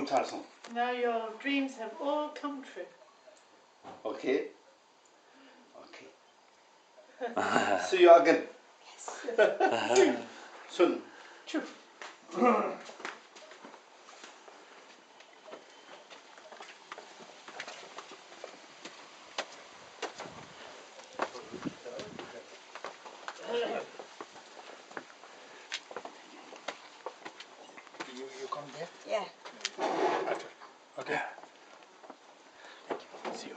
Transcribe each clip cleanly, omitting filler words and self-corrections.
Tarason. Now your dreams have all come true. Okay. Okay. See you again. Yes. Soon. True. You come there? Yeah. After. Okay. See you.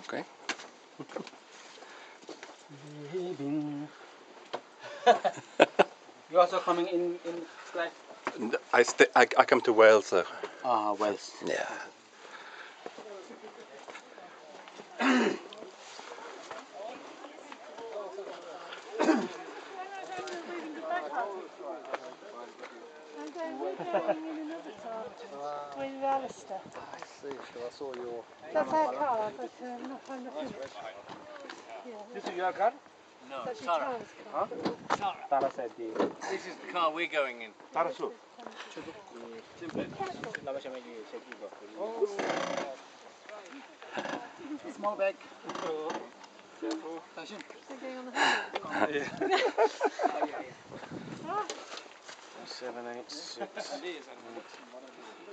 Okay. You also coming in flight? I come to Wales. Wales. Yeah. We're going in another car with Alistair. I see. So I saw your. That's our car, but I'm not in it. Yeah, This is your car? No, that's your Tara. Tara's car. Tara. Tara said the. This is the car we're going in. Tara su. Small bag. Careful. They're going on the highway. 786.